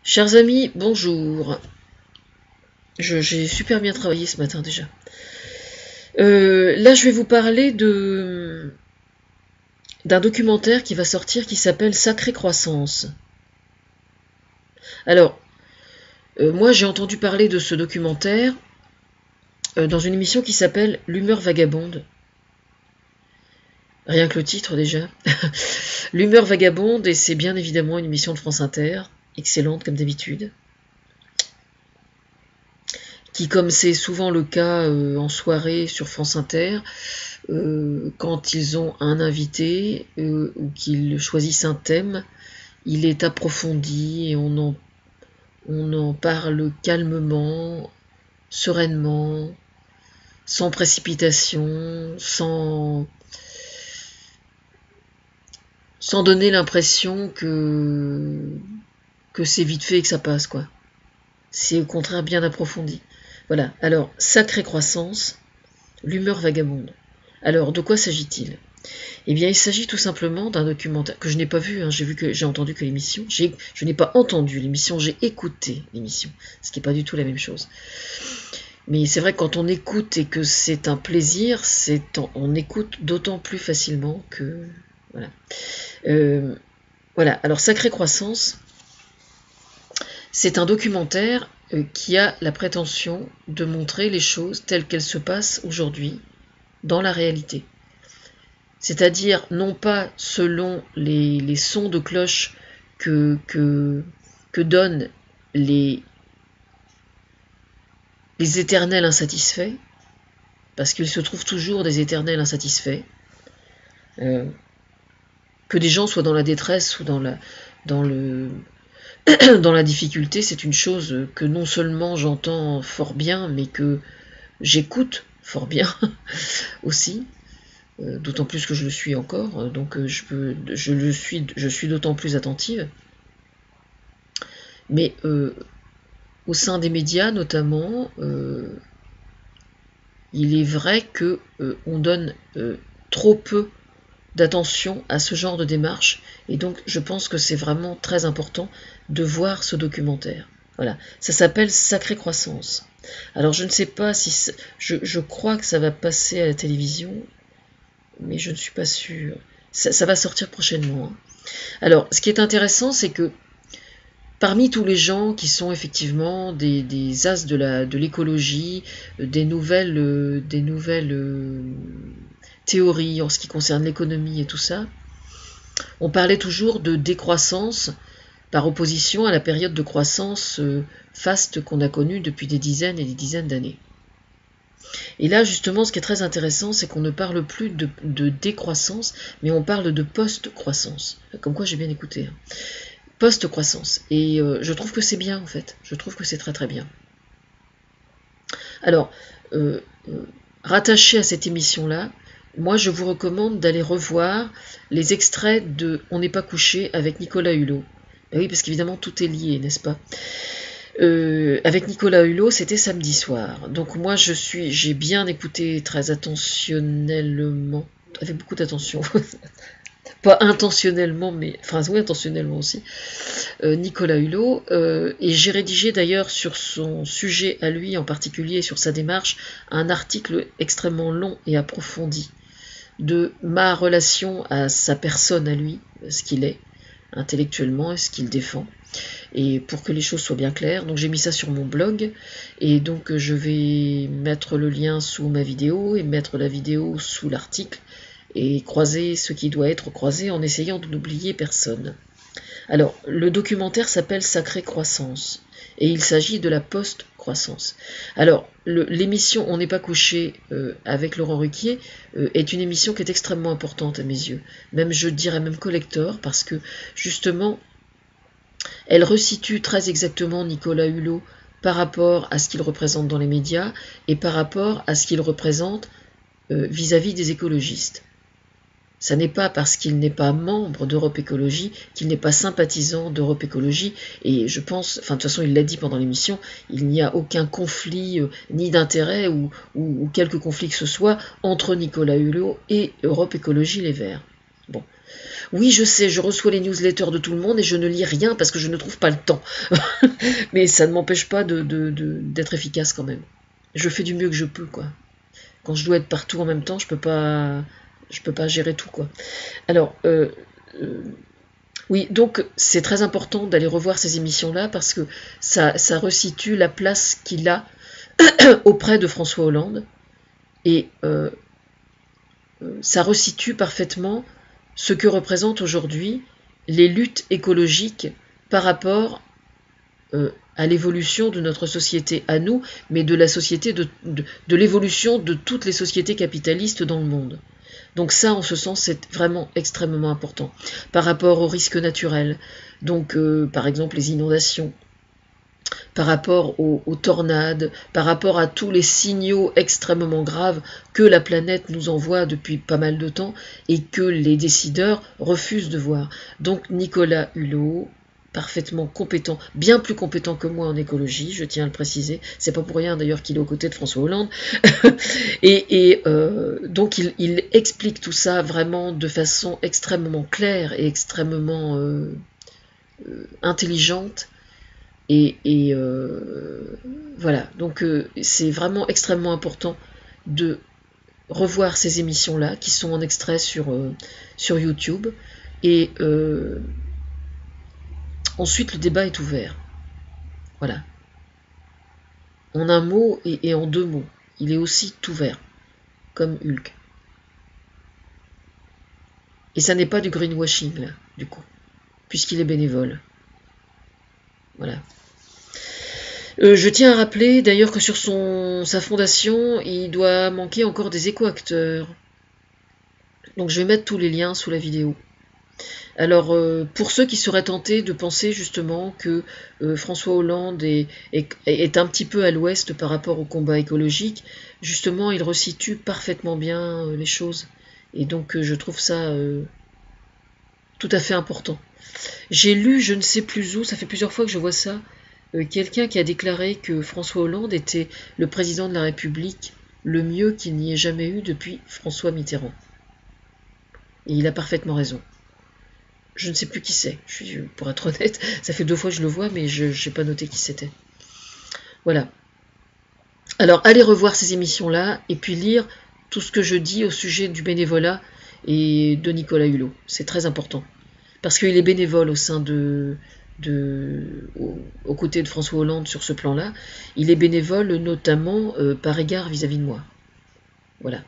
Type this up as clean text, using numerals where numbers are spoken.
Chers amis, bonjour. J'ai super bien travaillé ce matin déjà. Là, je vais vous parler d'un documentaire qui va sortir qui s'appelle Sacrée Croissance. Alors, moi j'ai entendu parler de ce documentaire dans une émission qui s'appelle L'humeur vagabonde. Rien que le titre déjà. L'humeur vagabonde, et c'est bien évidemment une émission de France Inter, excellente comme d'habitude, qui, comme c'est souvent le cas en soirée sur France Inter, quand ils ont un invité ou qu'ils choisissent un thème, il est approfondi et on en parle calmement, sereinement, sans précipitation, sans donner l'impression que c'est vite fait et que ça passe, quoi. C'est au contraire bien approfondi. Voilà, alors, Sacrée Croissance, l'humeur vagabonde. Alors, de quoi s'agit-il? Eh bien, il s'agit tout simplement d'un documentaire que je n'ai pas vu, hein, j'ai entendu que l'émission. Je n'ai pas entendu l'émission, j'ai écouté l'émission, ce qui n'est pas du tout la même chose. Mais c'est vrai que quand on écoute et que c'est un plaisir, on écoute d'autant plus facilement que... Voilà. Voilà, alors Sacrée Croissance, c'est un documentaire qui a la prétention de montrer les choses telles qu'elles se passent aujourd'hui dans la réalité. C'est-à-dire non pas selon les sons de cloche que donnent les éternels insatisfaits, parce qu'il se trouve toujours des éternels insatisfaits, que des gens soient dans la détresse ou dans la difficulté, c'est une chose que non seulement j'entends fort bien, mais que j'écoute fort bien aussi. D'autant plus que je le suis encore, donc je suis d'autant plus attentive. Mais au sein des médias notamment, il est vrai que on donne trop peu d'attention à ce genre de démarche, et donc je pense que c'est vraiment très important de voir ce documentaire. Voilà, ça s'appelle Sacrée Croissance. Alors je ne sais pas si... Je crois que ça va passer à la télévision, mais je ne suis pas sûre. Ça va sortir prochainement. Hein. Alors, ce qui est intéressant, c'est que parmi tous les gens qui sont effectivement des as de l'écologie, des nouvelles théories en ce qui concerne l'économie et tout ça, on parlait toujours de décroissance par opposition à la période de croissance faste qu'on a connue depuis des dizaines et des dizaines d'années. Et là, justement, ce qui est très intéressant, c'est qu'on ne parle plus de décroissance, mais on parle de post-croissance. Comme quoi, j'ai bien écouté. Hein. Post-croissance. Et je trouve que c'est bien, en fait. Je trouve que c'est très très bien. Alors, rattaché à cette émission-là, moi, je vous recommande d'aller revoir les extraits de On n'est pas couché avec Nicolas Hulot. Ben oui, parce qu'évidemment, tout est lié, n'est-ce pas? Avec Nicolas Hulot, c'était samedi soir. Donc moi, j'ai bien écouté très attentionnellement, avec beaucoup d'attention, pas intentionnellement, mais enfin oui, intentionnellement aussi, Nicolas Hulot, et j'ai rédigé d'ailleurs sur son sujet à lui en particulier, sur sa démarche, un article extrêmement long et approfondi de ma relation à sa personne à lui, ce qu'il est intellectuellement et ce qu'il défend. Et pour que les choses soient bien claires, donc j'ai mis ça sur mon blog, et donc je vais mettre le lien sous ma vidéo, et mettre la vidéo sous l'article, et croiser ce qui doit être croisé en essayant de n'oublier personne. Alors, le documentaire s'appelle Sacrée Croissance, et il s'agit de la post-croissance. Alors, l'émission On n'est pas couché avec Laurent Ruquier est une émission qui est extrêmement importante à mes yeux, même je dirais même collector, parce que justement, elle resitue très exactement Nicolas Hulot par rapport à ce qu'il représente dans les médias et par rapport à ce qu'il représente vis-à-vis des écologistes. Ça n'est pas parce qu'il n'est pas membre d'Europe Écologie qu'il n'est pas sympathisant d'Europe Écologie, et je pense, enfin de toute façon il l'a dit pendant l'émission, il n'y a aucun conflit ni d'intérêt ou quelque conflit que ce soit entre Nicolas Hulot et Europe Écologie Les Verts. Bon. Oui, je sais, je reçois les newsletters de tout le monde et je ne lis rien parce que je ne trouve pas le temps. Mais ça ne m'empêche pas d'être efficace quand même. Je fais du mieux que je peux, quoi. Quand je dois être partout en même temps, je peux pas gérer tout, quoi. Alors, oui, donc c'est très important d'aller revoir ces émissions-là parce que ça resitue la place qu'il a auprès de François Hollande et ça resitue parfaitement ce que représentent aujourd'hui les luttes écologiques par rapport à l'évolution de notre société à nous, mais de la société de l'évolution de toutes les sociétés capitalistes dans le monde. Donc ça, en ce sens, c'est vraiment extrêmement important. Par rapport aux risques naturels, donc par exemple les inondations, par rapport aux tornades, par rapport à tous les signaux extrêmement graves que la planète nous envoie depuis pas mal de temps et que les décideurs refusent de voir. Donc Nicolas Hulot, parfaitement compétent, bien plus compétent que moi en écologie, je tiens à le préciser, c'est pas pour rien d'ailleurs qu'il est aux côtés de François Hollande, donc il explique tout ça vraiment de façon extrêmement claire et extrêmement intelligente, voilà, donc c'est vraiment extrêmement important de revoir ces émissions-là, qui sont en extrait sur YouTube, et ensuite le débat est ouvert. Voilà. En un mot et en deux mots. Il est aussi ouvert, comme Hulk. Et ça n'est pas du greenwashing, là, du coup, puisqu'il est bénévole. Voilà. Je tiens à rappeler d'ailleurs que sur sa fondation, il doit manquer encore des éco-acteurs. Donc je vais mettre tous les liens sous la vidéo. Alors, pour ceux qui seraient tentés de penser justement que François Hollande est un petit peu à l'ouest par rapport au combat écologique, justement, il resitue parfaitement bien les choses. Et donc, je trouve ça tout à fait important. J'ai lu, je ne sais plus où, ça fait plusieurs fois que je vois ça, quelqu'un qui a déclaré que François Hollande était le président de la République le mieux qu'il n'y ait jamais eu depuis François Mitterrand. Et il a parfaitement raison. Je ne sais plus qui c'est, pour être honnête, ça fait 2 fois que je le vois, mais je n'ai pas noté qui c'était. Voilà. Alors, allez revoir ces émissions-là, et puis lire tout ce que je dis au sujet du bénévolat et de Nicolas Hulot. C'est très important. Parce qu'il est bénévole au sein aux côtés de François Hollande sur ce plan-là. Il est bénévole notamment par égard vis-à-vis de moi. Voilà.